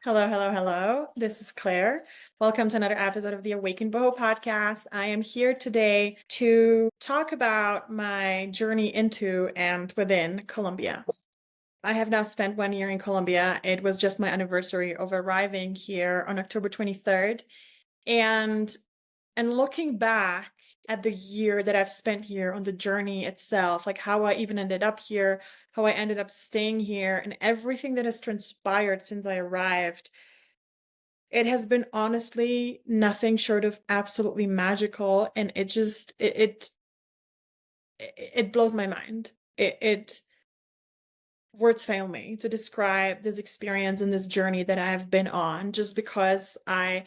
Hello, hello, hello. This is Claire. Welcome to another episode of the Awakened Boho podcast. I am here today to talk about my journey into and within Colombia. I have now spent 1 year in Colombia. It was just my anniversary of arriving here on October 23rd. And and looking back at the year that I've spent here on the journey itself, like how I even ended up here, how I ended up staying here, and everything that has transpired since I arrived, it has been honestly nothing short of absolutely magical. And it blows my mind. It words fail me to describe this experience and this journey that I've been on, just because I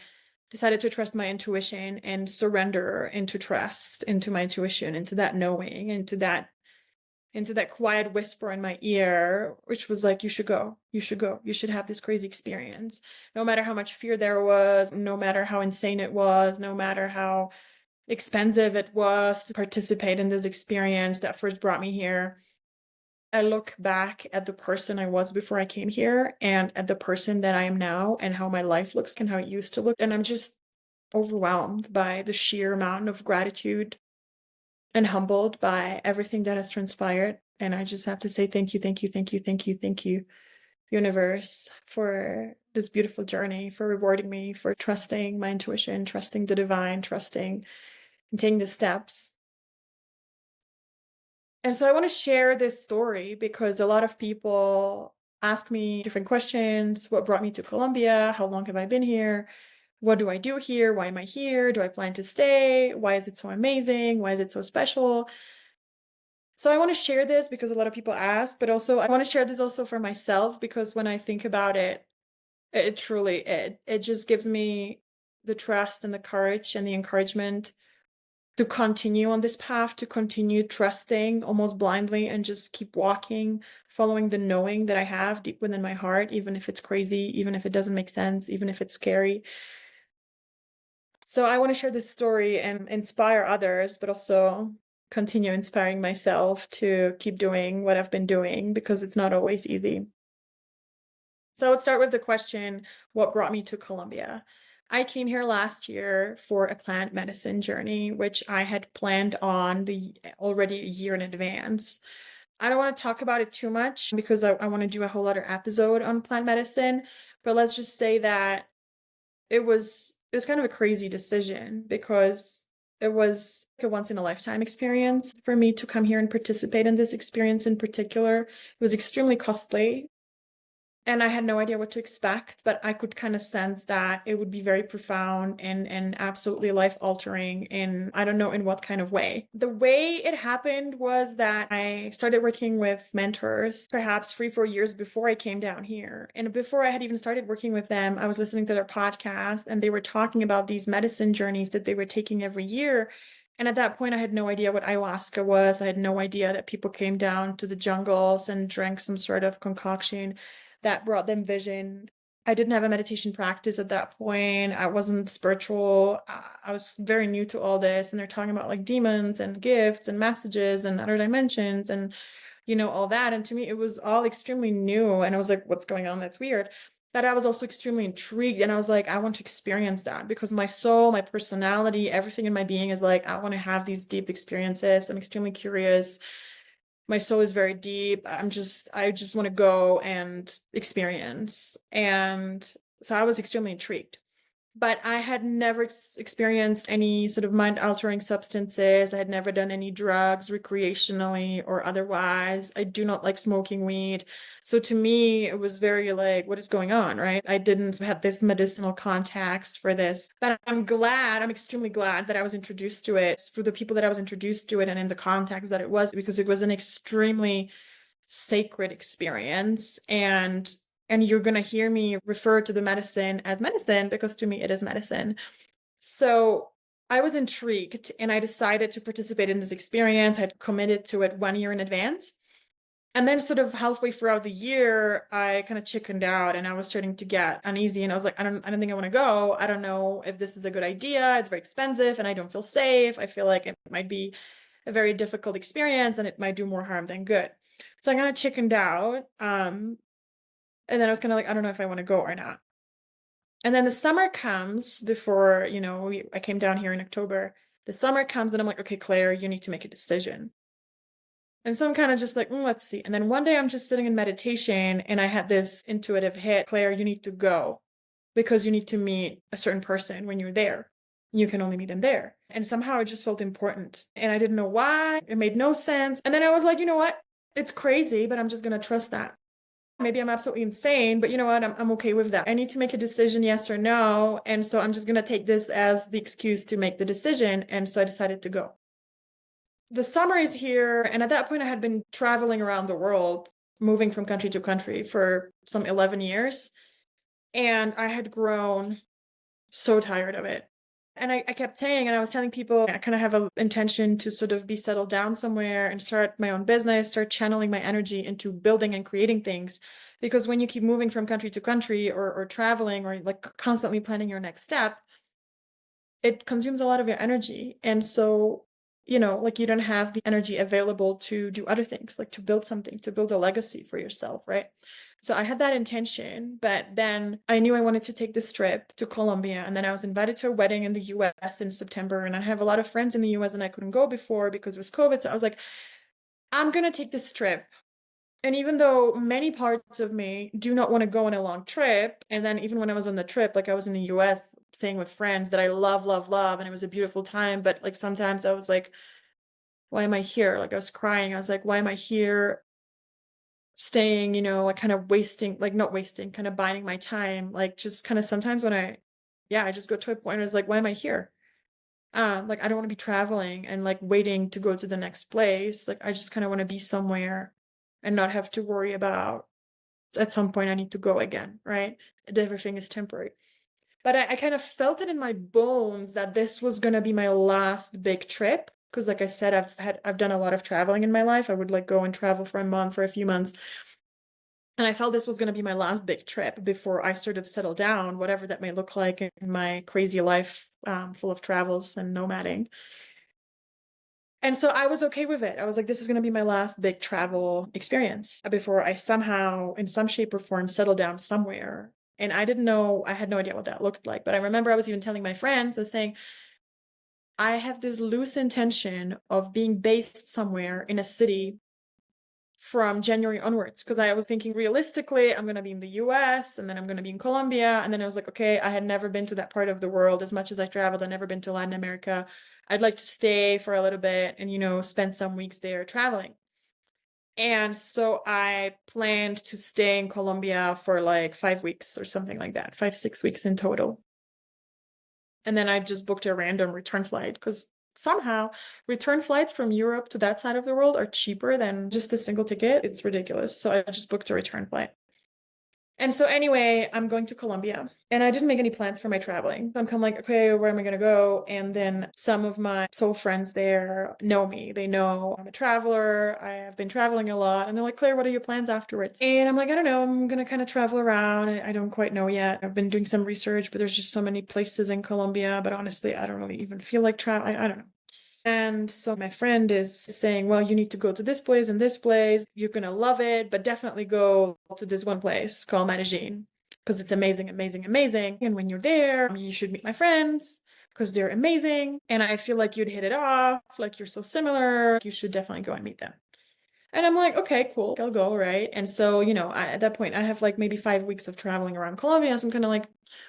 decided to trust my intuition and surrender into trust, into my intuition, into that knowing, into that quiet whisper in my ear, which was like, you should go, you should go, you should have this crazy experience. No matter how much fear there was, no matter how insane it was, no matter how expensive it was to participate in this experience that first brought me here. I look back at the person I was before I came here and at the person that I am now and how my life looks and how it used to look. And I'm just overwhelmed by the sheer amount of gratitude and humbled by everything that has transpired. And I just have to say thank you, thank you, thank you, thank you, thank you, universe, for this beautiful journey, for rewarding me, for trusting my intuition, trusting the divine, trusting and taking the steps. And so I want to share this story because a lot of people ask me different questions. What brought me to Colombia? How long have I been here? What do I do here? Why am I here? Do I plan to stay? Why is it so amazing? Why is it so special? So I want to share this because a lot of people ask, but also I want to share this also for myself because when I think about it, it just gives me the trust and the courage and the encouragement to continue on this path, to continue trusting almost blindly and just keep walking, following the knowing that I have deep within my heart, even if it's crazy, even if it doesn't make sense, even if it's scary. So I want to share this story and inspire others, but also continue inspiring myself to keep doing what I've been doing because it's not always easy. So I would start with the question, what brought me to Colombia? I came here last year for a plant medicine journey, which I had planned on already a year in advance. I don't want to talk about it too much because I want to do a whole other episode on plant medicine, but let's just say that it was kind of a crazy decision because it was like a once in a lifetime experience for me to come here and participate in this experience in particular. It was extremely costly and I had no idea what to expect, but I could kind of sense that it would be very profound and absolutely life altering in, I don't know in what kind of way. The way it happened was that I started working with mentors perhaps 3, 4 years before I came down here. And before I had even started working with them, I was listening to their podcast and they were talking about these medicine journeys that they were taking every year. And at that point, I had no idea what ayahuasca was. I had no idea that people came down to the jungles and drank some sort of concoction that brought them vision. I didn't have a meditation practice at that point. I wasn't spiritual. I was very new to all this. And they're talking about like demons and gifts and messages and other dimensions and, all that. And to me, it was all extremely new. And I was like, what's going on? That's weird. But I was also extremely intrigued. And I was like, I want to experience that because my soul, my personality, everything in my being is like, I want to have these deep experiences. I'm extremely curious. My soul is very deep. I just want to go and experience. And so I was extremely intrigued. But I had never experienced any sort of mind altering substances. I had never done any drugs recreationally or otherwise. I do not like smoking weed. So to me, it was very like, what is going on, right? I didn't have this medicinal context for this. But I'm extremely glad that I was introduced to it for the people that I was introduced to it and in the context that it was, because it was an extremely sacred experience. And you're going to hear me refer to the medicine as medicine because to me it is medicine. So I was intrigued and I decided to participate in this experience. I had committed to it 1 year in advance. And then sort of halfway throughout the year, I kind of chickened out and I was starting to get uneasy and I was like, I don't think I want to go. I don't know if this is a good idea. It's very expensive and I don't feel safe. I feel like it might be a very difficult experience and it might do more harm than good. So I kind of chickened out. And then I was kind of like, I don't know if I want to go or not. And then the summer comes before, I came down here in October. The summer comes and I'm like, okay, Claire, you need to make a decision. And so I'm kind of just like, let's see. And then one day I'm just sitting in meditation and I had this intuitive hit, Claire, you need to go because you need to meet a certain person when you're there. You can only meet them there. And somehow it just felt important. And I didn't know why. It made no sense. And then I was like, you know what? It's crazy, but I'm just going to trust that. Maybe I'm absolutely insane, but you know what? I'm okay with that. I need to make a decision, yes or no. And so I'm just going to take this as the excuse to make the decision. And so I decided to go. The summer is here. And at that point, I had been traveling around the world, moving from country to country for some 11 years. And I had grown so tired of it. And I kept saying, and I was telling people, I kind of have an intention to sort of be settled down somewhere and start my own business, start channeling my energy into building and creating things. Because when you keep moving from country to country or traveling or like constantly planning your next step, it consumes a lot of your energy. And so, like you don't have the energy available to do other things, like to build something, to build a legacy for yourself, right? So I had that intention, but then I knew I wanted to take this trip to Colombia. And then I was invited to a wedding in the US in September. And I have a lot of friends in the US and I couldn't go before because it was COVID. So I was like, I'm going to take this trip. And even though many parts of me do not want to go on a long trip, and then even when I was on the trip, like I was in the US staying with friends that I love, love, love, and it was a beautiful time. But like sometimes I was like, why am I here? Like I was crying. I was like, why am I here staying, like kind of wasting, like not wasting, kind of biding my time. Like just kind of sometimes when I just go to a point where I was like, why am I here? Like I don't want to be traveling and like waiting to go to the next place. Like I just kind of want to be somewhere and not have to worry about at some point I need to go again, right? Everything is temporary. But I kind of felt it in my bones that this was gonna be my last big trip. Because like I said, I've done a lot of traveling in my life. I would like go and travel for a month, for a few months. And I felt this was gonna be my last big trip before I sort of settle down, whatever that may look like in my crazy life, full of travels and nomading. And so I was okay with it. I was like, this is going to be my last big travel experience before I somehow, in some shape or form, settle down somewhere. And I didn't know, I had no idea what that looked like. But I remember I was even telling my friends, I was saying, I have this loose intention of being based somewhere in a city from January onwards because I was thinking realistically, I'm going to be in the US and then I'm going to be in Colombia. And then I was like, okay, I had never been to that part of the world as much as I traveled. I'd never been to Latin America. I'd like to stay for a little bit and, spend some weeks there traveling. And so I planned to stay in Colombia for like 5 weeks or something like that, 5, 6 weeks in total. And then I just booked a random return flight because somehow return flights from Europe to that side of the world are cheaper than just a single ticket. It's ridiculous. So I just booked a return flight. And so anyway, I'm going to Colombia and I didn't make any plans for my traveling. So I'm kind of like, okay, where am I going to go? And then some of my soul friends there know me. They know I'm a traveler. I have been traveling a lot. And they're like, Claire, what are your plans afterwards? And I'm like, I don't know. I'm going to kind of travel around. I don't quite know yet. I've been doing some research, but there's just so many places in Colombia. But honestly, I don't really even feel like traveling. I don't know. And so my friend is saying, well, you need to go to this place and this place. You're going to love it, but definitely go to this one place called Medellín because it's amazing, amazing, amazing. And when you're there, you should meet my friends because they're amazing. And I feel like you'd hit it off, like you're so similar. You should definitely go and meet them. And I'm like, okay, cool, I'll go, right? And so, at that point, I have like maybe 5 weeks of traveling around Colombia. So I'm kind of like,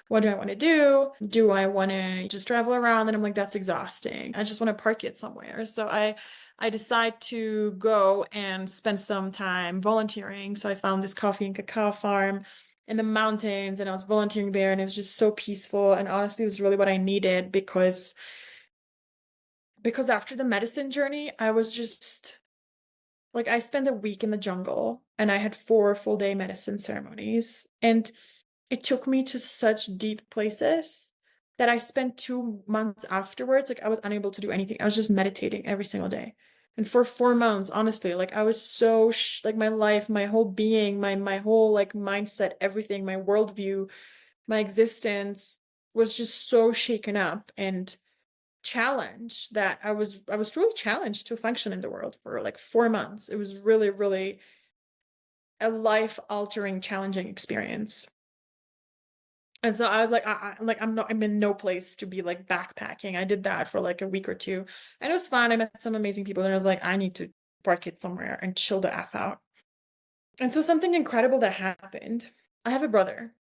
what do I want to do? Do I want to just travel around? And I'm like, that's exhausting. I just want to park it somewhere. So I decide to go and spend some time volunteering. So I found this coffee and cacao farm in the mountains and I was volunteering there and it was just so peaceful. And honestly, it was really what I needed because after the medicine journey, I was just like I spent a week in the jungle and I had 4 full-day medicine ceremonies. And it took me to such deep places that I spent 2 months afterwards. Like I was unable to do anything. I was just meditating every single day. And for 4 months, honestly, like I was so like my life, my whole being, my whole like mindset, everything, my worldview, my existence was just so shaken up and challenge that I was truly challenged to function in the world for like 4 months. It was really, really a life altering, challenging experience. And so I was like, I'm in no place to be like backpacking. I did that for like a week or two, and it was fun. I met some amazing people, and I was like, I need to park it somewhere and chill the F out. And so something incredible that happened. I have a brother.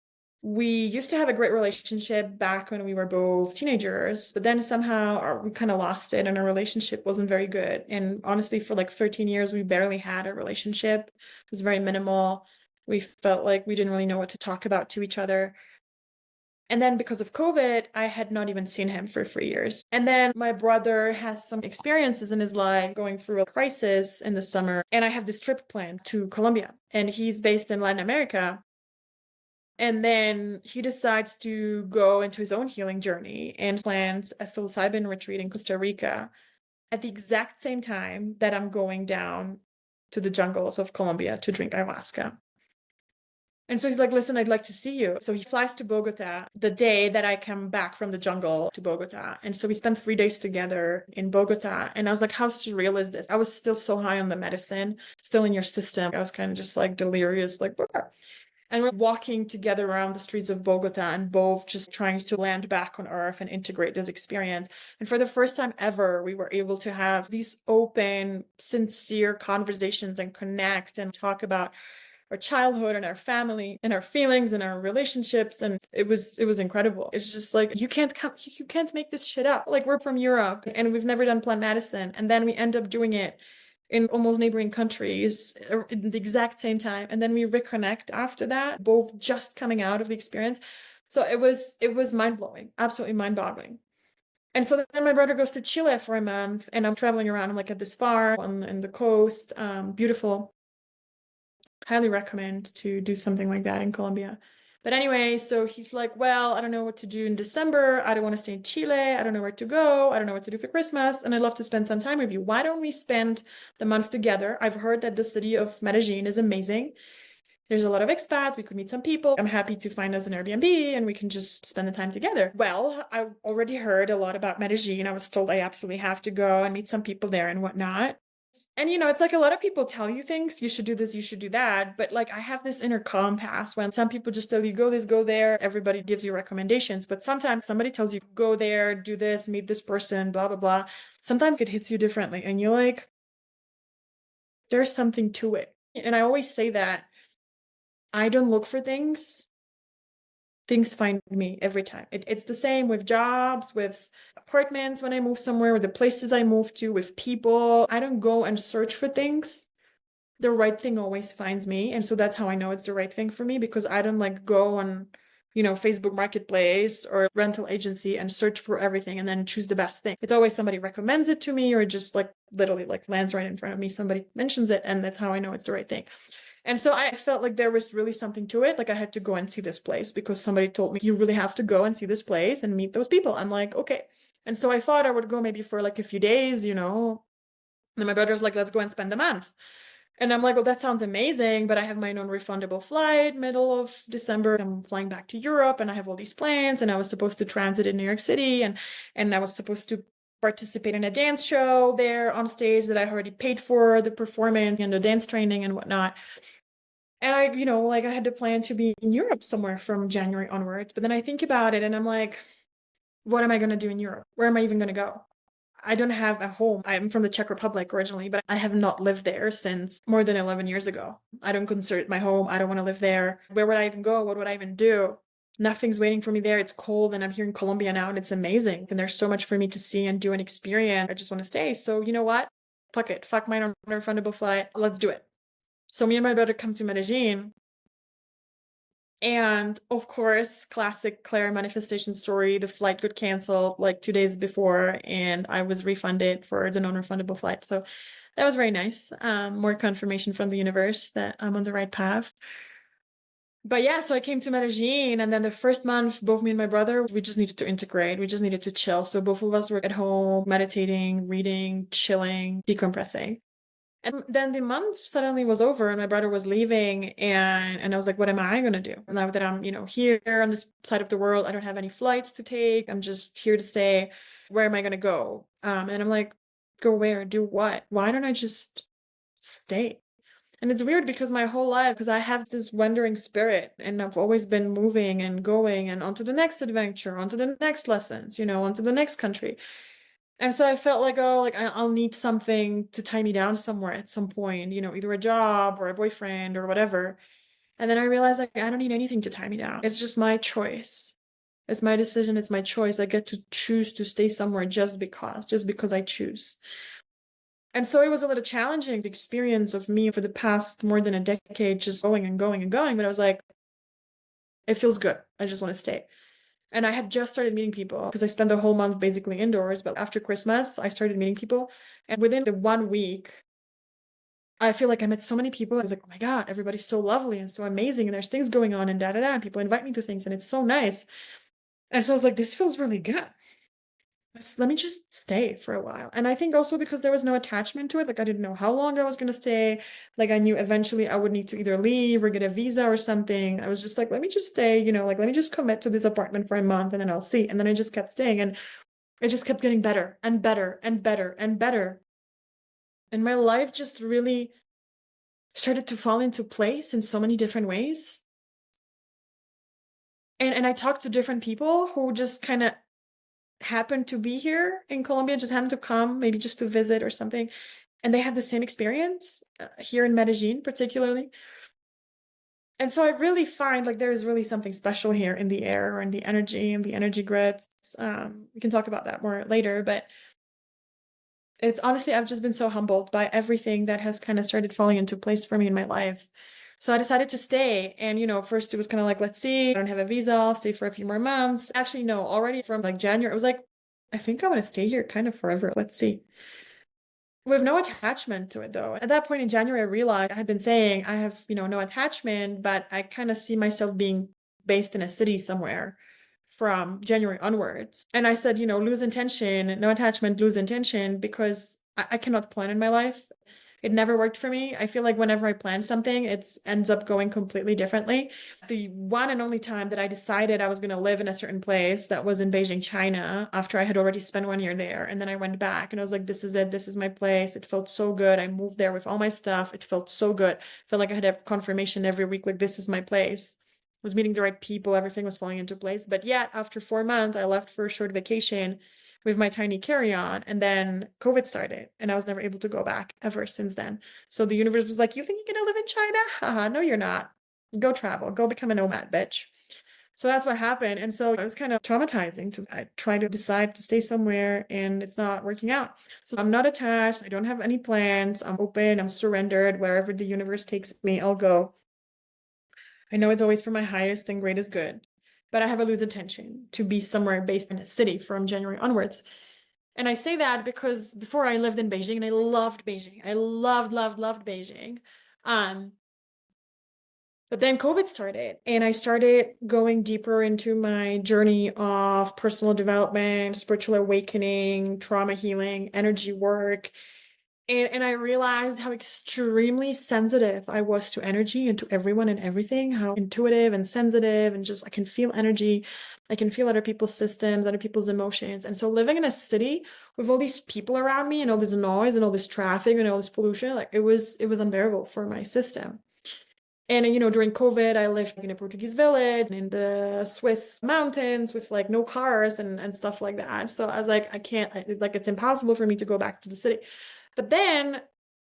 We used to have a great relationship back when we were both teenagers, but then somehow we kind of lost it and our relationship wasn't very good. And honestly, for like 13 years, we barely had a relationship. It was very minimal. We felt like we didn't really know what to talk about to each other. And then because of COVID, I had not even seen him for 3 years. And then my brother has some experiences in his life going through a crisis in the summer. And I have this trip planned to Colombia, and he's based in Latin America. And then he decides to go into his own healing journey and plans a psilocybin retreat in Costa Rica at the exact same time that I'm going down to the jungles of Colombia to drink ayahuasca. And so he's like, listen, I'd like to see you. So he flies to Bogota the day that I come back from the jungle to Bogota. And so we spent 3 days together in Bogota. And I was like, how surreal is this? I was still so high on the medicine, still in your system. I was kind of just like delirious, like, "Wah." And we're walking together around the streets of Bogota and both just trying to land back on earth and integrate this experience. And for the first time ever, we were able to have these open, sincere conversations and connect and talk about our childhood and our family and our feelings and our relationships, and it was incredible. It's just like you can't make this shit up. Like, we're from Europe and we've never done plant medicine, and then we end up doing it in almost neighboring countries at the exact same time, and then we reconnect after that, both just coming out of the experience. So it was mind-blowing, absolutely mind-boggling. And so then my brother goes to Chile for a month, and I'm traveling around. I'm like at this farm on the coast, beautiful. Highly recommend to do something like that in Colombia. But anyway, so he's like, well, I don't know what to do in December. I don't want to stay in Chile. I don't know where to go. I don't know what to do for Christmas. And I'd love to spend some time with you. Why don't we spend the month together? I've heard that the city of Medellín is amazing. There's a lot of expats. We could meet some people. I'm happy to find us an Airbnb and we can just spend the time together. Well, I already heard a lot about Medellín. I was told I absolutely have to go and meet some people there and whatnot. And it's like a lot of people tell you things, you should do this, you should do that. But like, I have this inner compass when some people just tell you, go this, go there. Everybody gives you recommendations. But sometimes somebody tells you, go there, do this, meet this person, blah, blah, blah. Sometimes it hits you differently. And you're like, there's something to it. And I always say that I don't look for things. Things find me every time. It's the same with jobs, with apartments when I move somewhere, with the places I move to, with people. I don't go and search for things. The right thing always finds me. And so that's how I know it's the right thing for me, because I don't like go on, Facebook Marketplace or rental agency and search for everything and then choose the best thing. It's always somebody recommends it to me, or just like literally like lands right in front of me. Somebody mentions it, and that's how I know it's the right thing. And so I felt like there was really something to it. Like, I had to go and see this place because somebody told me, you really have to go and see this place and meet those people. I'm like, okay. And so I thought I would go maybe for like a few days, And then my brother's like, let's go and spend the month. And I'm like, well, that sounds amazing, but I have my non-refundable flight middle of December. I'm flying back to Europe and I have all these plans, and I was supposed to transit in New York City, and I was supposed to participate in a dance show there on stage that I already paid for the performance and the dance training and whatnot. And I had to plan to be in Europe somewhere from January onwards. But then I think about it and I'm like, what am I going to do in Europe? Where am I even going to go? I don't have a home. I'm from the Czech Republic originally, but I have not lived there since more than 11 years ago. I don't consider it my home. I don't want to live there. Where would I even go? What would I even do? Nothing's waiting for me there. It's cold, and I'm here in Colombia now, and it's amazing. And there's so much for me to see and do and experience. I just want to stay. So you know what? Fuck it. Fuck my non-refundable flight. Let's do it. So me and my brother come to Medellin. And of course, classic Claire manifestation story, the flight got canceled like 2 days before, and I was refunded for the non-refundable flight. So that was very nice. More confirmation from the universe that I'm on the right path. But yeah, so I came to Medellin, and then the first month, both me and my brother, we just needed to integrate. We just needed to chill. So both of us were at home, meditating, reading, chilling, decompressing. And then the month suddenly was over and my brother was leaving, and I was like, what am I going to do now that I'm, here on this side of the world? I don't have any flights to take. I'm just here to stay. Where am I going to go? And I'm like, go where? Do what? Why don't I just stay? And it's weird because my whole life, because I have this wandering spirit and I've always been moving and going and onto the next adventure, onto the next lessons, onto the next country. And so I felt like, oh, like I'll need something to tie me down somewhere at some point, either a job or a boyfriend or whatever. And then I realized like I don't need anything to tie me down. It's just my choice. It's my decision, it's my choice. I get to choose to stay somewhere just because I choose. And so it was a little challenging, the experience of me for the past more than a decade, just going and going and going. But I was like, it feels good. I just want to stay. And I had just started meeting people because I spent the whole month basically indoors. But after Christmas, I started meeting people. And within the 1 week, I feel like I met so many people. I was like, oh my God, everybody's so lovely and so amazing. And there's things going on and da da da. And people invite me to things and it's so nice. And so I was like, this feels really good. Let me just stay for a while. And I think also because there was no attachment to it, like I didn't know how long I was going to stay. Like I knew eventually I would need to either leave or get a visa or something. I was just like, let me just stay, like let me just commit to this apartment for a month and then I'll see. And then I just kept staying and it just kept getting better and better and better and better. And my life just really started to fall into place in so many different ways. And I talked to different people who just kind of happened to be here in Colombia, just happened to come, maybe just to visit or something. And they had the same experience here in Medellín, particularly. And so I really find like there is really something special here in the air and the energy grids. We can talk about that more later, but it's honestly, I've just been so humbled by everything that has kind of started falling into place for me in my life. So I decided to stay. And, first it was kind of like, let's see, I don't have a visa, I'll stay for a few more months. Actually, no, already from like January, it was like, I think I want to stay here kind of forever. Let's see. With no attachment to it though. At that point in January, I realized I had been saying I have, no attachment, but I kind of see myself being based in a city somewhere from January onwards. And I said, lose intention, no attachment, lose intention, because I cannot plan in my life. It never worked for me. I feel like whenever I plan something, it ends up going completely differently. The one and only time that I decided I was going to live in a certain place, that was in Beijing, China, after I had already spent 1 year there. And then I went back and I was like, this is it. This is my place. It felt so good. I moved there with all my stuff. It felt so good. I felt like I had to have confirmation every week, like this is my place. I was meeting the right people. Everything was falling into place. But yet, after 4 months, I left for a short vacation with my tiny carry-on, and then COVID started and I was never able to go back ever since then. So the universe was like, you think you're gonna live in China? Haha, no, you're not. Go travel, go become a nomad, bitch. So that's what happened. And so it was kind of traumatizing because I try to decide to stay somewhere and it's not working out. So I'm not attached. I don't have any plans. I'm open. I'm surrendered. Wherever the universe takes me, I'll go. I know it's always for my highest and greatest good, but I have a loose intention to be somewhere based in a city from January onwards. And I say that because before I lived in Beijing and I loved Beijing. I loved, loved, loved Beijing. Um, but then COVID started and I started going deeper into my journey of personal development, spiritual awakening, trauma healing, energy work. And I realized how extremely sensitive I was to energy and to everyone and everything, how intuitive and sensitive, and just I can feel energy. I can feel other people's systems, other people's emotions. And so living in a city with all these people around me and all this noise and all this traffic and all this pollution, like it was unbearable for my system. And during COVID, I lived in a Portuguese village in the Swiss mountains with like no cars and stuff like that. So I was like, I can't, like it's impossible for me to go back to the city. But then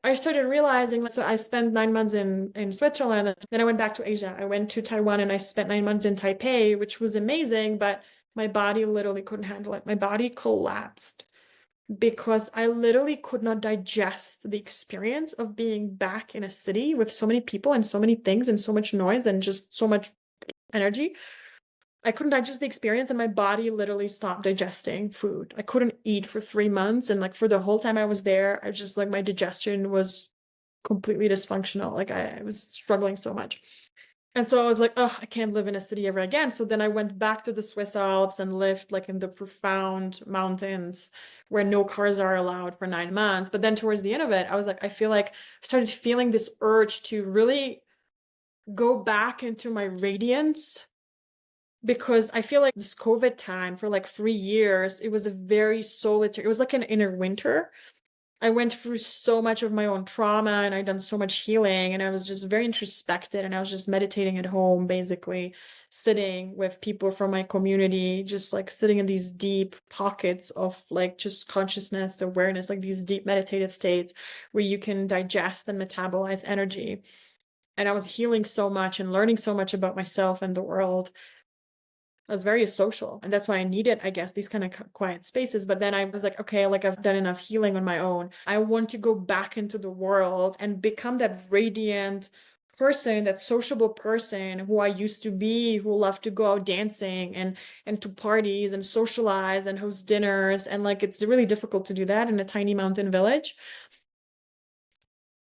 I started realizing, so I spent 9 months in Switzerland, and then I went back to Asia. I went to Taiwan and I spent 9 months in Taipei, which was amazing, but my body literally couldn't handle it. My body collapsed because I literally could not digest the experience of being back in a city with so many people and so many things and so much noise and just so much energy. I couldn't digest the experience and my body literally stopped digesting food. I couldn't eat for 3 months. And like for the whole time I was there, I just like my digestion was completely dysfunctional. Like I was struggling so much. And so I was like, oh, I can't live in a city ever again. So then I went back to the Swiss Alps and lived like in the profound mountains where no cars are allowed for 9 months. But then towards the end of it, I was like, I feel like I started feeling this urge to really go back into my radiance, because I feel like this COVID time for like 3 years, it was a very solitary, it was like an inner winter. I went through so much of my own trauma and I'd done so much healing and I was just very introspected and I was just meditating at home, basically sitting with people from my community, just like sitting in these deep pockets of like just consciousness, awareness, like these deep meditative states where you can digest and metabolize energy. And I was healing so much and learning so much about myself and the world. I was very social, and that's why I needed, I guess, these kind of quiet spaces. But then I was like, okay, like I've done enough healing on my own. I want to go back into the world and become that radiant person, that sociable person who I used to be, who loved to go out dancing and to parties and socialize and host dinners. And like it's really difficult to do that in a tiny mountain village.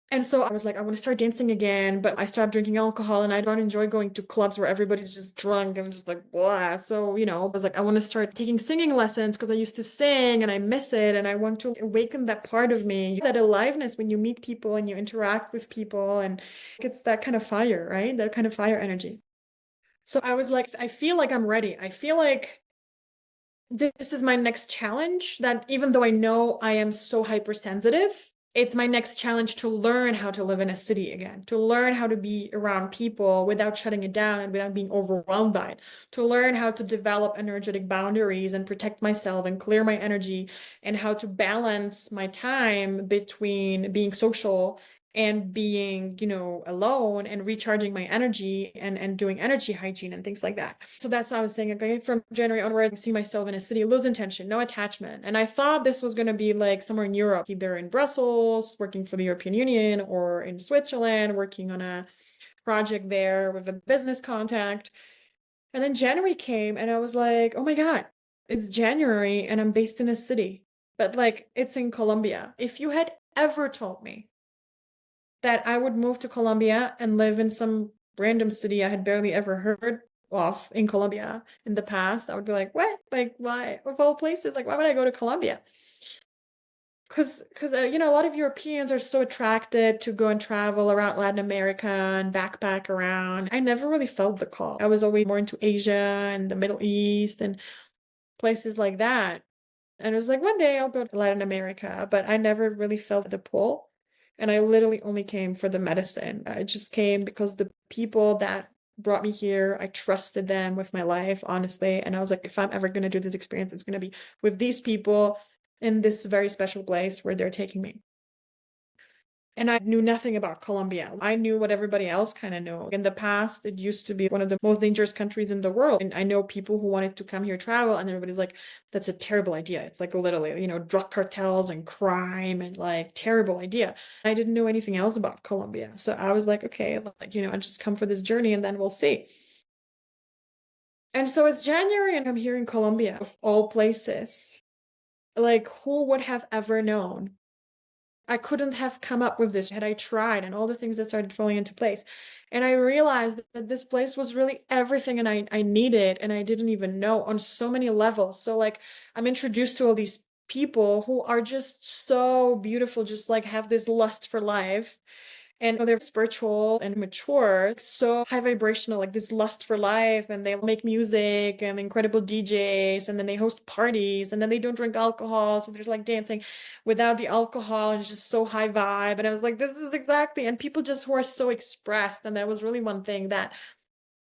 And so I was like, I want to start dancing again, but I stopped drinking alcohol and I don't enjoy going to clubs where everybody's just drunk and just like blah. So, I was like, I want to start taking singing lessons because I used to sing and I miss it. And I want to awaken that part of me, that aliveness when you meet people and you interact with people. And it's that kind of fire, right? That kind of fire energy. So I was like, I feel like I'm ready. I feel like this is my next challenge that even though I know I am so hypersensitive, it's my next challenge to learn how to live in a city again, to learn how to be around people without shutting it down and without being overwhelmed by it, to learn how to develop energetic boundaries and protect myself and clear my energy, and how to balance my time between being social and being, alone and recharging my energy and doing energy hygiene and things like that. So that's how I was saying, okay, from January onward, I see myself in a city, lose intention, no attachment. And I thought this was going to be like somewhere in Europe, either in Brussels, working for the European Union, or in Switzerland, working on a project there with a business contact. And then January came and I was like, oh my God, it's January and I'm based in a city, but like it's in Colombia. If you had ever told me that I would move to Colombia and live in some random city I had barely ever heard of in Colombia in the past, I would be like, what? Like, why? Of all places, like, why would I go to Colombia? Because a lot of Europeans are so attracted to go and travel around Latin America and backpack around. I never really felt the call. I was always more into Asia and the Middle East and places like that. And it was like, one day I'll go to Latin America, but I never really felt the pull. And I literally only came for the medicine. I just came because the people that brought me here, I trusted them with my life, honestly. And I was like, if I'm ever going to do this experience, it's going to be with these people in this very special place where they're taking me. And I knew nothing about Colombia. I knew what everybody else kind of knew. In the past, it used to be one of the most dangerous countries in the world. And I know people who wanted to come here travel, and everybody's like, that's a terrible idea. It's like literally, drug cartels and crime and like terrible idea. I didn't know anything else about Colombia. So I was like, okay, like, I just come for this journey and then we'll see. And so it's January and I'm here in Colombia, of all places. Like, who would have ever known? I couldn't have come up with this had I tried, and all the things that started falling into place. And I realized that this place was really everything and I needed, and I didn't even know on so many levels. So like I'm introduced to all these people who are just so beautiful, just like have this lust for life. And they're spiritual and mature, so high vibrational, like this lust for life. And they make music and incredible DJs, and then they host parties, and then they don't drink alcohol. So there's like dancing without the alcohol, and it's just so high vibe. And I was like, this is exactly, and people just who are so expressed. And that was really one thing that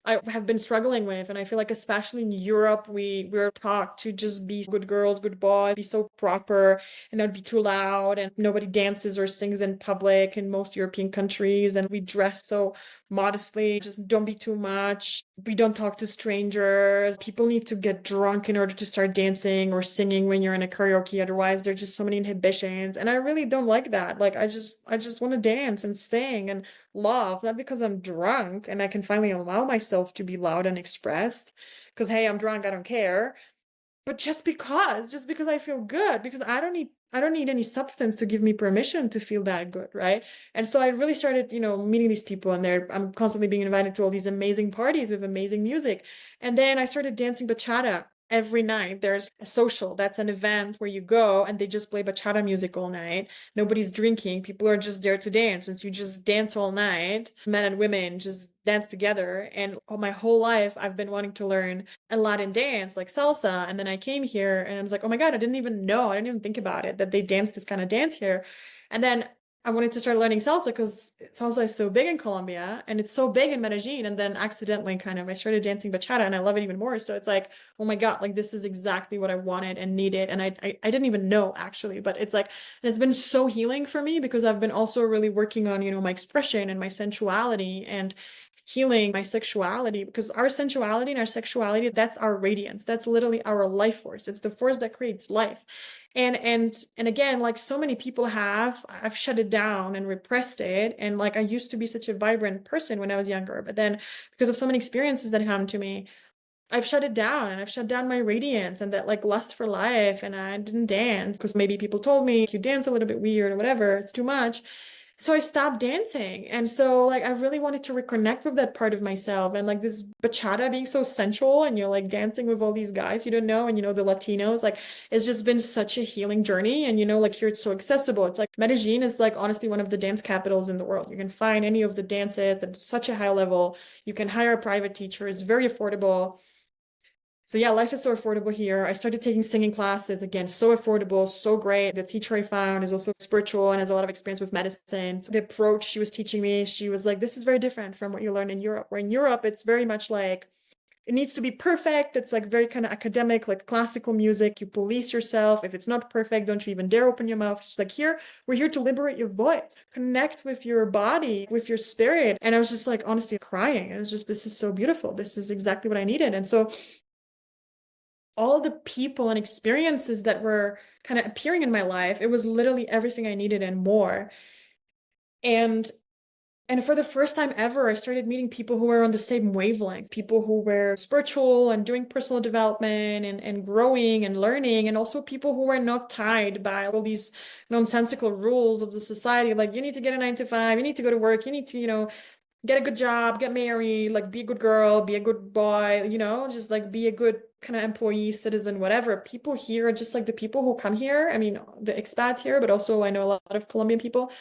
I have been struggling with. And I feel like especially in Europe, we're taught to just be good girls, good boys, be so proper and not be too loud. And nobody dances or sings in public in most European countries. And we dress so modestly, just don't be too much. We don't talk to strangers. People need to get drunk in order to start dancing or singing when you're in a karaoke. Otherwise, there's just so many inhibitions. And I really don't like that. Like I just want to dance and sing and love, not because I'm drunk and I can finally allow myself to be loud and expressed. Because hey, I'm drunk, I don't care. But just because I feel good, because I don't need any substance to give me permission to feel that good, right? And so I really started, meeting these people, and I'm constantly being invited to all these amazing parties with amazing music. And then I started dancing bachata. every night there's a social. That's an event where you go and they just play bachata music all night. Nobody's drinking. People are just there to dance. And so you just dance all night. Men and women just dance together. And all my whole life, I've been wanting to learn a Latin dance like salsa. And then I came here and I was like, oh my God, I didn't even know. I didn't even think about it that they dance this kind of dance here. And then I wanted to start learning salsa because salsa is so big in Colombia and it's so big in Medellin. And then accidentally kind of I started dancing bachata and I love it even more. So it's like, oh my God, like this is exactly what I wanted and needed. And I didn't even know actually, but it's like, and it's been so healing for me because I've been also really working on, my expression and my sensuality and healing my sexuality because our sensuality and our sexuality, that's our radiance. That's literally our life force. It's the force that creates life. And again, like so many people have, I've shut it down and repressed it. And like I used to be such a vibrant person when I was younger, but then because of so many experiences that happened to me, I've shut it down and I've shut down my radiance and that like lust for life. And I didn't dance because maybe people told me you dance a little bit weird or whatever, it's too much. So I stopped dancing. And so like I really wanted to reconnect with that part of myself and like this bachata being so sensual and you're like dancing with all these guys you don't know and the Latinos, like it's just been such a healing journey. And like here it's so accessible. It's like Medellin is like honestly one of the dance capitals in the world. You can find any of the dances at such a high level. You can hire a private teacher, it's very affordable. So yeah, life is so affordable here. I started taking singing classes again, so affordable, so great. The teacher I found is also spiritual and has a lot of experience with medicine. So the approach she was teaching me, she was like, this is very different from what you learn in Europe. Where in Europe, it's very much like it needs to be perfect. It's like very kind of academic, like classical music. You police yourself. If it's not perfect, don't you even dare open your mouth. She's like, here, we're here to liberate your voice, connect with your body, with your spirit. And I was just like, honestly, crying. It was just, this is so beautiful. This is exactly what I needed. And so all the people and experiences that were kind of appearing in my life, it was literally everything I needed and more. And and for the first time ever, I started meeting people who were on the same wavelength, people who were spiritual and doing personal development and growing and learning, and also people who were not tied by all these nonsensical rules of the society. Like, you need to get a 9 to 5, you need to go to work, you need to, get a good job, get married, like be a good girl, be a good boy, just like be a good kind of employee, citizen, whatever. People here, just like the people who come here, I mean, the expats here, but also I know a lot of Colombian people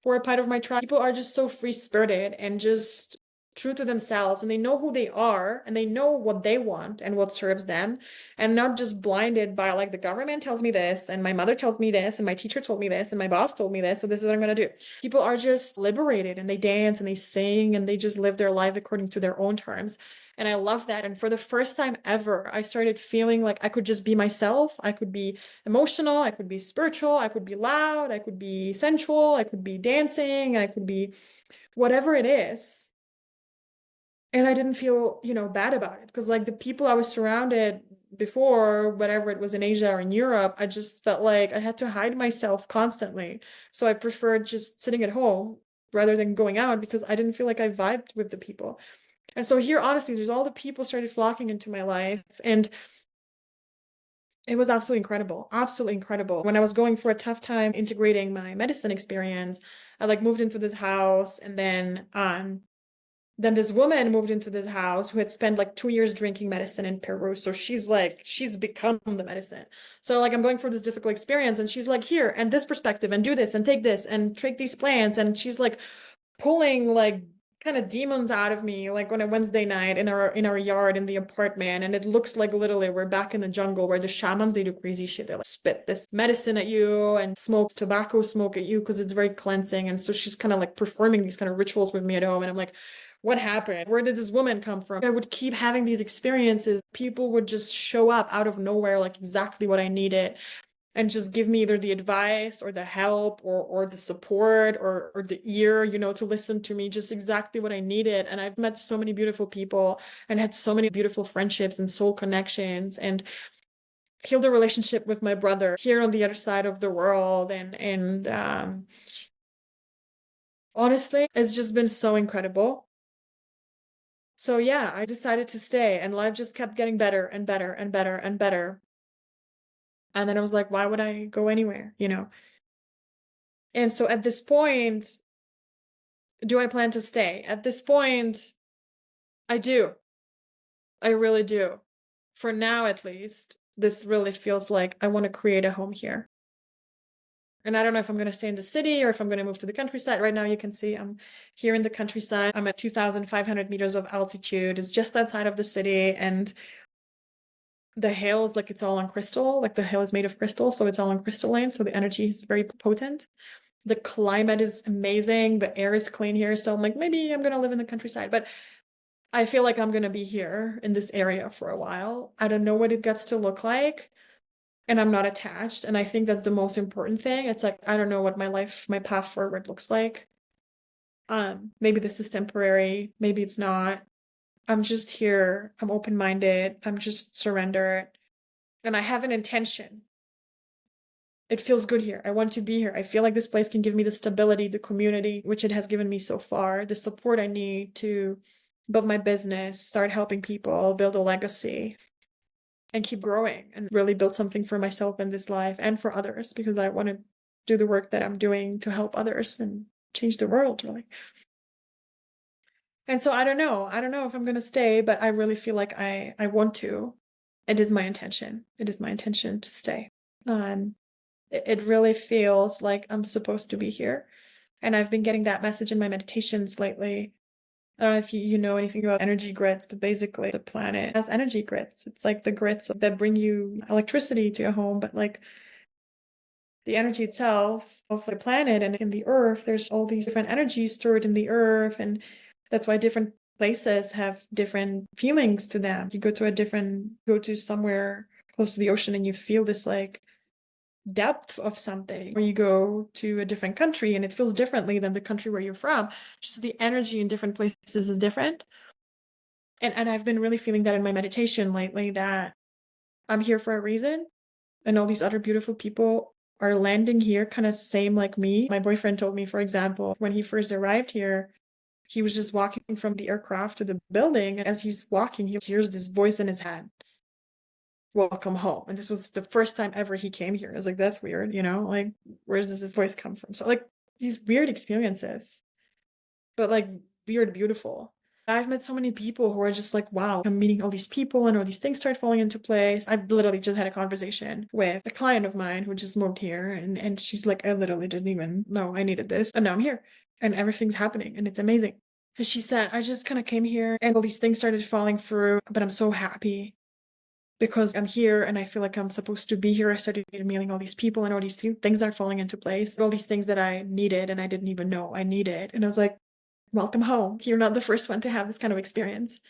who are part of my tribe. People are just so free-spirited and just true to themselves, and they know who they are and they know what they want and what serves them, and not just blinded by like the government tells me this and my mother tells me this and my teacher told me this and my boss told me this, so this is what I'm going to do. People are just liberated and they dance and they sing and they just live their life according to their own terms. And I love that. And for the first time ever, I started feeling like I could just be myself. I could be emotional, I could be spiritual, I could be loud, I could be sensual, I could be dancing, I could be whatever it is. And I didn't feel, bad about it because like the people I was surrounded before, whatever it was in Asia or in Europe, I just felt like I had to hide myself constantly. So I preferred just sitting at home rather than going out because I didn't feel like I vibed with the people. And so here, honestly, there's all the people started flocking into my life and it was absolutely incredible, absolutely incredible. When I was going for a tough time integrating my medicine experience, I like moved into this house and then this woman moved into this house who had spent like 2 years drinking medicine in Peru. So she's become the medicine. So like I'm going through this difficult experience and she's like, here, and this perspective, and do this, and take this, and take these plants. And she's like pulling like kind of demons out of me like on a Wednesday night in our yard in the apartment, and it looks like literally we're back in the jungle where the shamans, they do crazy shit. They like spit this medicine at you and smoke tobacco smoke at you because it's very cleansing. And so she's kind of like performing these kind of rituals with me at home, and I'm like, what happened? Where did this woman come from? I would keep having these experiences. People would just show up out of nowhere, like exactly what I needed, and just give me either the advice or the help or the support or the ear, to listen to me, just exactly what I needed. And I've met so many beautiful people and had so many beautiful friendships and soul connections, and healed a relationship with my brother here on the other side of the world. And honestly, it's just been so incredible. So yeah, I decided to stay, and life just kept getting better and better and better and better. And then I was like, why would I go anywhere? And so at this point, do I plan to stay? At this point, I do. I really do. for now at least, this really feels like I want to create a home here. And I don't know if I'm going to stay in the city or if I'm going to move to the countryside. Right now, you can see I'm here in the countryside. I'm at 2,500 meters of altitude. It's just outside of the city. And the hail is like it's all on crystal. Like the hail is made of crystal. So it's all on crystalline. So the energy is very potent. The climate is amazing. The air is clean here. So I'm like, maybe I'm going to live in the countryside. But I feel like I'm going to be here in this area for a while. I don't know what it gets to look like. And I'm not attached. And I think that's the most important thing. It's like, I don't know what my life, my path forward looks like. Maybe this is temporary, maybe it's not. I'm just here. I'm open-minded. I'm just surrendered. And I have an intention. It feels good here. I want to be here. I feel like this place can give me the stability, the community, which it has given me so far, the support I need to build my business, start helping people, build a legacy, and keep growing and really build something for myself in this life and for others because I want to do the work that I'm doing to help others and change the world, really. And so I don't know. I don't know if I'm going to stay, but I really feel like I want to. It is my intention. It is my intention to stay. Um, it really feels like I'm supposed to be here. And I've been getting that message in my meditations lately. I don't know if you know anything about energy grids, but basically the planet has energy grids. It's like the grids that bring you electricity to your home, but like the energy itself of the planet and in the earth, there's all these different energies stored in the earth. And that's why different places have different feelings to them. You go to somewhere close to the ocean and you feel this like depth of something, or you go to a different country and it feels differently than the country where you're from. Just the energy in different places is different. And I've been really feeling that in my meditation lately, that I'm here for a reason. And all these other beautiful people are landing here kind of same like me. My boyfriend told me, for example, when he first arrived here, he was just walking from the aircraft to the building. And as he's walking, he hears this voice in his head, welcome home. And this was the first time ever he came here. I was like, that's weird, like, where does this voice come from? So like these weird experiences, but like weird, beautiful. I've met so many people who are just like, wow, I'm meeting all these people and all these things start falling into place. I've literally just had a conversation with a client of mine who just moved here and she's like, I literally didn't even know I needed this. And now I'm here and everything's happening and it's amazing. And she said, I just kind of came here and all these things started falling through, but I'm so happy because I'm here and I feel like I'm supposed to be here. I started meeting all these people and all these things are falling into place. All these things that I needed and I didn't even know I needed. And I was like, welcome home. You're not the first one to have this kind of experience.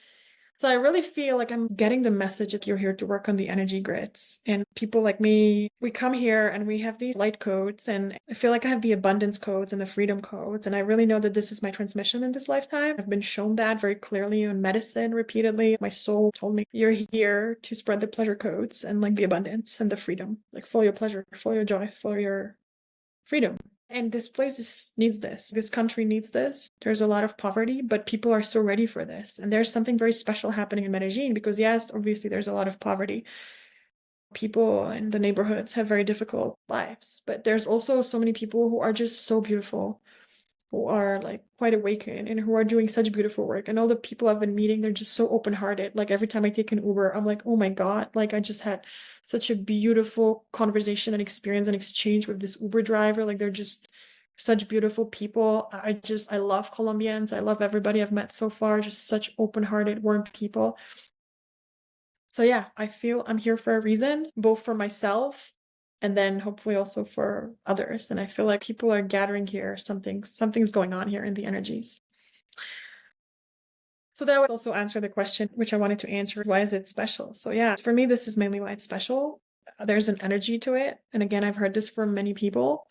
So I really feel like I'm getting the message that you're here to work on the energy grids. And people like me, we come here and we have these light codes. And I feel like I have the abundance codes and the freedom codes. And I really know that this is my transmission in this lifetime. I've been shown that very clearly in medicine repeatedly. My soul told me, you're here to spread the pleasure codes and like the abundance and the freedom. Like follow your pleasure, follow your joy, follow your freedom. And this place needs this. This country needs this. There's a lot of poverty, but people are so ready for this. And there's something very special happening in Medellín because, yes, obviously there's a lot of poverty. People in the neighborhoods have very difficult lives, but there's also so many people who are just so beautiful, who are like quite awakened and who are doing such beautiful work. And all the people I've been meeting, they're just so open-hearted. Like every time I take an Uber, I'm like, oh my God, like I just had such a beautiful conversation and experience and exchange with this Uber driver. Like they're just such beautiful people. I love Colombians. I love everybody I've met so far. Just such open-hearted, warm people. So yeah, I feel I'm here for a reason, both for myself and then hopefully also for others. And I feel like people are gathering here. Something's going on here in the energies. So that would also answer the question, which I wanted to answer. Why is it special? So yeah, for me, this is mainly why it's special. There's an energy to it. And again, I've heard this from many people.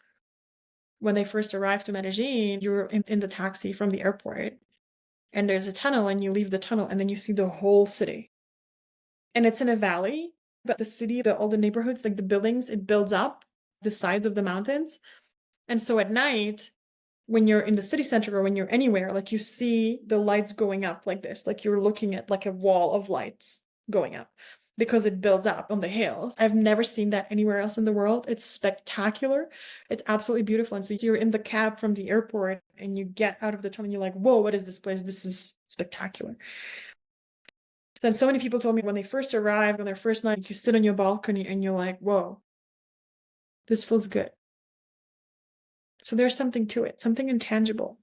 When they first arrived to Medellin, you're in the taxi from the airport and there's a tunnel and you leave the tunnel and then you see the whole city. And it's in a valley, but the city, all the neighborhoods, like the buildings, it builds up the sides of the mountains. And so at night, when you're in the city center or when you're anywhere, like you see the lights going up like this, like you're looking at like a wall of lights going up because it builds up on the hills. I've never seen that anywhere else in the world. It's spectacular. It's absolutely beautiful. And so you're in the cab from the airport and you get out of the tunnel and you're like, whoa, what is this place? This is spectacular. Then so many people told me when they first arrived, on their first night, you sit on your balcony and you're like, whoa, this feels good. So there's something to it, something intangible.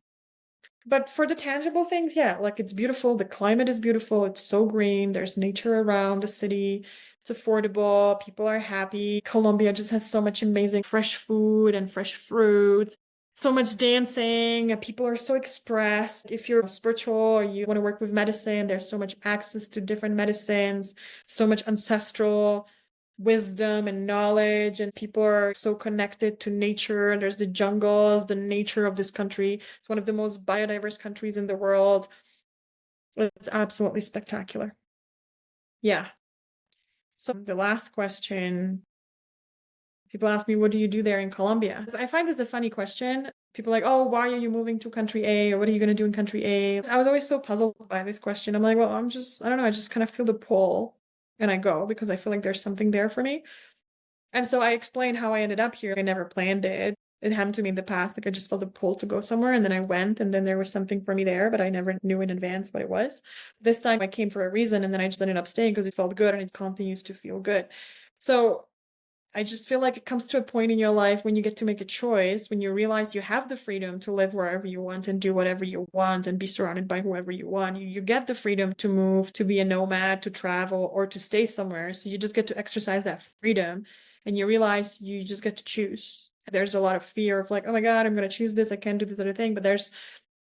But for the tangible things, yeah, like it's beautiful. The climate is beautiful. It's so green. There's nature around the city. It's affordable. People are happy. Colombia just has so much amazing fresh food and fresh fruits. So much dancing. People are so expressed. If you're spiritual or you want to work with medicine, there's so much access to different medicines, so much ancestral wisdom and knowledge, and people are so connected to nature. There's the jungles, the nature of this country. It's one of the most biodiverse countries in the world. It's absolutely spectacular. Yeah. So the last question, people ask me, what do you do there in Colombia? I find this a funny question. People are like, oh, why are you moving to country A? Or what are you going to do in country A? I was always so puzzled by this question. I'm like, well, I don't know, I just kind of feel the pull and I go because I feel like there's something there for me. And so I explained how I ended up here. I never planned it. It happened to me in the past. Like I just felt a pull to go somewhere and then I went and then there was something for me there, but I never knew in advance what it was. This time I came for a reason and then I just ended up staying because it felt good and it continues to feel good. So I just feel like it comes to a point in your life when you get to make a choice, when you realize you have the freedom to live wherever you want and do whatever you want and be surrounded by whoever you want. You get the freedom to move, to be a nomad, to travel, or to stay somewhere. So you just get to exercise that freedom and you realize you just get to choose. There's a lot of fear of like, oh my God, I'm going to choose this. I can't do this other thing. But there's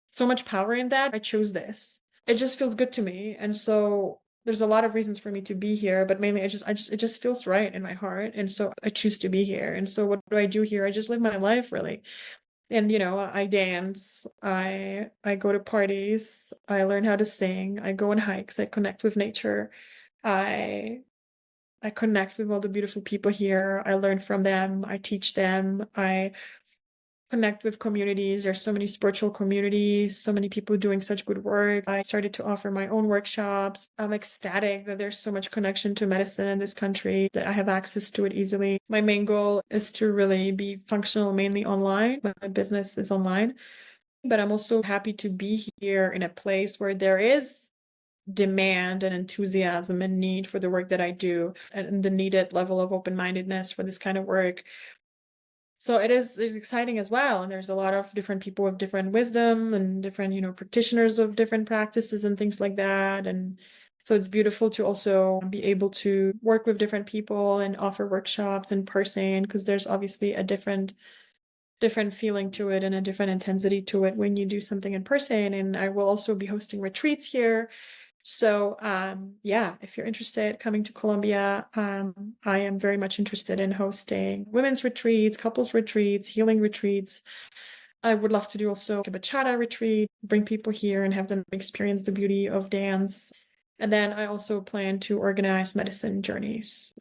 so much power in that. I chose this. It just feels good to me. And so there's a lot of reasons for me to be here, but mainly it just feels right in my heart. And so I choose to be here. And so what do I do here? I just live my life really. And I dance, I go to parties, I learn how to sing, I go on hikes, I connect with nature. I I connect with all the beautiful people here. I learn from them, I teach them, I connect with communities. There's so many spiritual communities, so many people doing such good work. I started to offer my own workshops. I'm ecstatic that there's so much connection to medicine in this country, that I have access to it easily. My main goal is to really be functional mainly online. My business is online, but I'm also happy to be here in a place where there is demand and enthusiasm and need for the work that I do and the needed level of open-mindedness for this kind of work. So it's exciting as well. And there's a lot of different people with different wisdom and different, practitioners of different practices and things like that. And so it's beautiful to also be able to work with different people and offer workshops in person because there's obviously a different feeling to it and a different intensity to it when you do something in person. And I will also be hosting retreats here. So yeah, if you're interested coming to Colombia, I am very much interested in hosting women's retreats, couples retreats, healing retreats. I would love to do also a bachata retreat, bring people here and have them experience the beauty of dance. And then I also plan to organize medicine journeys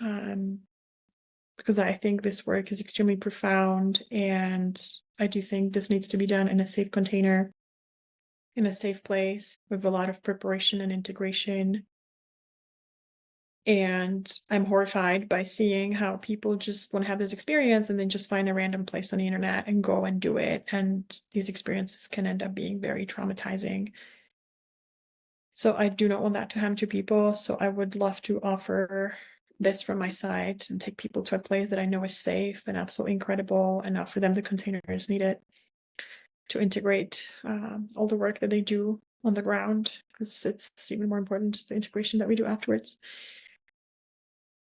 because I think this work is extremely profound and I do think this needs to be done in a safe container, in a safe place with a lot of preparation and integration. And I'm horrified by seeing how people just want to have this experience and then just find a random place on the internet and go and do it. And these experiences can end up being very traumatizing. So I do not want that to happen to people. So I would love to offer this from my side and take people to a place that I know is safe and absolutely incredible and offer them the containers needed to integrate all the work that they do on the ground because it's even more important, the integration that we do afterwards.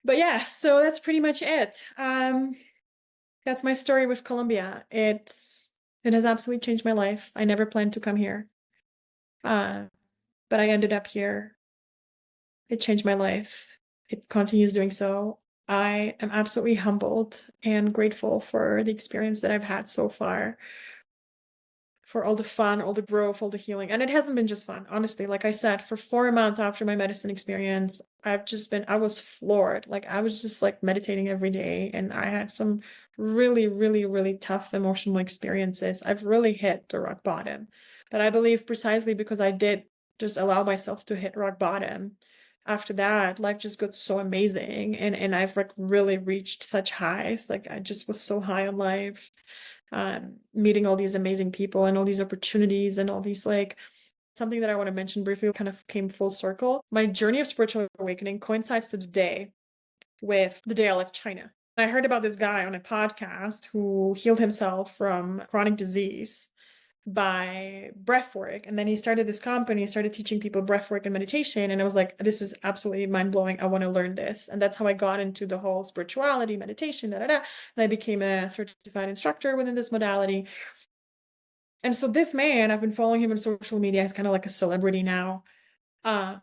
But yeah, so that's pretty much it. That's my story with Colombia. It has absolutely changed my life. I never planned to come here. Uh, but I ended up here. It changed my life. It continues doing so. I am absolutely humbled and grateful for the experience that I've had so far, for all the fun, all the growth, all the healing. And it hasn't been just fun, honestly. Like I said, for 4 months after my medicine experience, I was floored. Like I was just like meditating every day and I had some really, really, really tough emotional experiences. I've really hit the rock bottom. But I believe precisely because I did just allow myself to hit rock bottom. After that, life just got so amazing and I've like really reached such highs. Like I just was so high on life, meeting all these amazing people and all these opportunities and all these like something that I want to mention briefly kind of came full circle. My journey of spiritual awakening coincides to the day with the day I left China. I heard about this guy on a podcast who healed himself from chronic disease by breath work. And then he started this company, started teaching people breath work and meditation. And I was like, this is absolutely mind blowing. I want to learn this. And that's how I got into the whole spirituality, meditation, da da da. And I became a certified instructor within this modality. And so this man, I've been following him on social media. He's kind of like a celebrity now. I've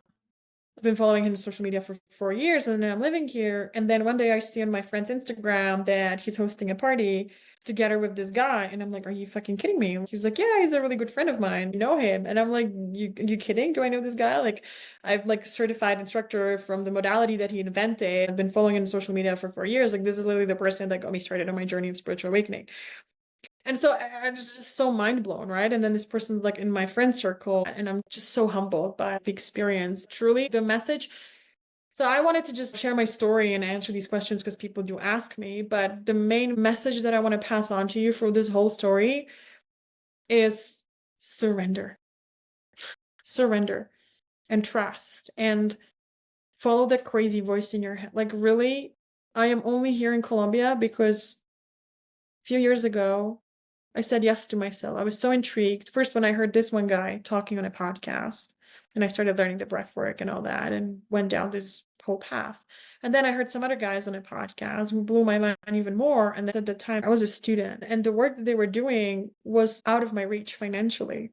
been following him on social media for 4 years, and then I'm living here. And then one day I see on my friend's Instagram that he's hosting a party together with this guy. And I'm like, are you fucking kidding me? He was like, yeah, he's a really good friend of mine. You know him. And I'm like, you kidding? Do I know this guy? Like, I've like certified instructor from the modality that he invented. I've been following him on social media for 4 years. Like, this is literally the person that got me started on my journey of spiritual awakening. And so I was just so mind blown, right? And then this person's like in my friend circle, and I'm just so humbled by the experience. Truly, the message. So I wanted to just share my story and answer these questions because people do ask me. But the main message that I want to pass on to you for this whole story is surrender. Surrender and trust and follow that crazy voice in your head. Like, really, I am only here in Colombia because a few years ago, I said yes to myself. I was so intrigued. First, when I heard this one guy talking on a podcast, and I started learning the breath work and all that, and went down this whole path. And then I heard some other guys on a podcast who blew my mind even more. And at the time, I was a student, and the work that they were doing was out of my reach financially.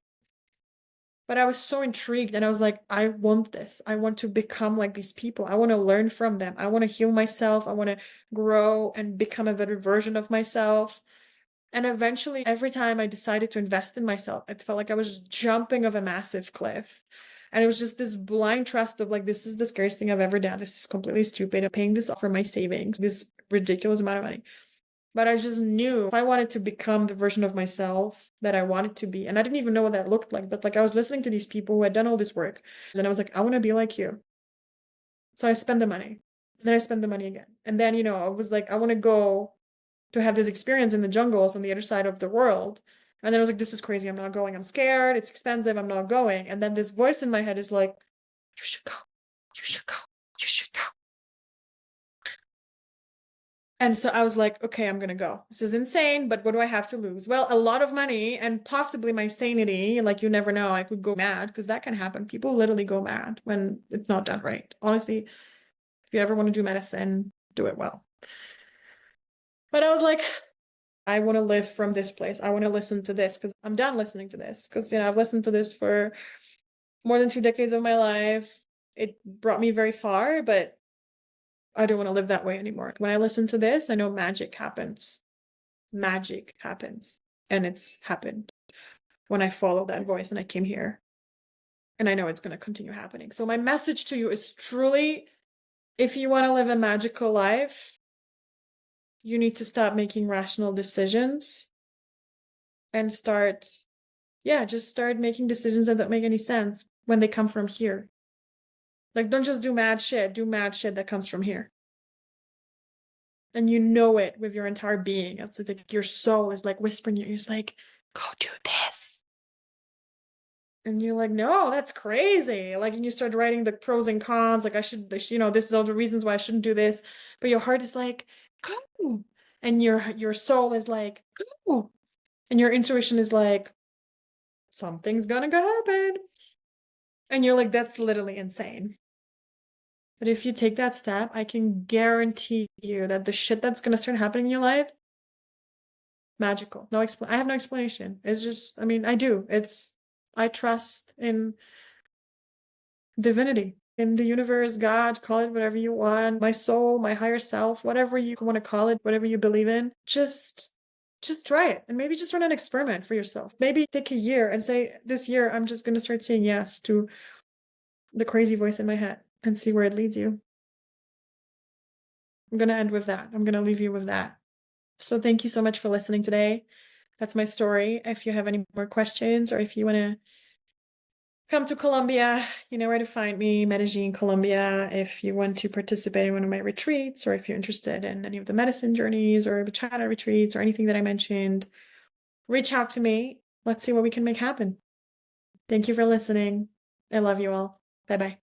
But I was so intrigued, and I was like, I want this. I want to become like these people. I want to learn from them. I want to heal myself. I want to grow and become a better version of myself. And eventually, every time I decided to invest in myself, it felt like I was jumping off a massive cliff. And it was just this blind trust of like, this is the scariest thing I've ever done. This is completely stupid. I'm paying this off for my savings, this ridiculous amount of money. But I just knew if I wanted to become the version of myself that I wanted to be, and I didn't even know what that looked like, but like I was listening to these people who had done all this work, and I was like, I want to be like you. So I spent the money. Then I spent the money again. And then, I was like, I want to go to have this experience in the jungles on the other side of the world. And then I was like, this is crazy. I'm not going. I'm scared. It's expensive. I'm not going. And then this voice in my head is like, you should go. You should go. You should go. And so I was like, okay, I'm going to go. This is insane, but what do I have to lose? Well, a lot of money and possibly my sanity. Like, you never know. I could go mad because that can happen. People literally go mad when it's not done right. Honestly, if you ever want to do medicine, do it well. But I was like, I want to live from this place. I want to listen to this because I'm done listening to this because, I've listened to this for more than 2 decades of my life. It brought me very far, but I don't want to live that way anymore. When I listen to this, I know magic happens. Magic happens. And it's happened when I follow that voice and I came here. And I know it's going to continue happening. So my message to you is truly, if you want to live a magical life, you need to stop making rational decisions and just start making decisions that don't make any sense when they come from here. Like, don't just do mad shit that comes from here. And you know it with your entire being. It's like your soul is like whispering in your ears, like, go do this. And you're like, no, that's crazy. Like, and you start writing the pros and cons, like, this is all the reasons why I shouldn't do this. But your heart is like, go. And your soul is like, go. And your intuition is like, something's gonna go happen. And you're like, that's literally insane. But if you take that step, I can guarantee you that the shit that's gonna start happening in your life, magical. I have no explanation. It's just, I do. I trust in divinity, in the universe, God, call it whatever you want, my soul, my higher self, whatever you want to call it, whatever you believe in. Just try it and maybe just run an experiment for yourself. Maybe take a year and say, this year, I'm just going to start saying yes to the crazy voice in my head and see where it leads you. I'm going to end with that. I'm going to leave you with that. So thank you so much for listening today. That's my story. If you have any more questions or if you want to come to Colombia, you know where to find me, Medellín, Colombia. If you want to participate in one of my retreats, or if you're interested in any of the medicine journeys or bachata retreats or anything that I mentioned, reach out to me. Let's see what we can make happen. Thank you for listening. I love you all. Bye bye.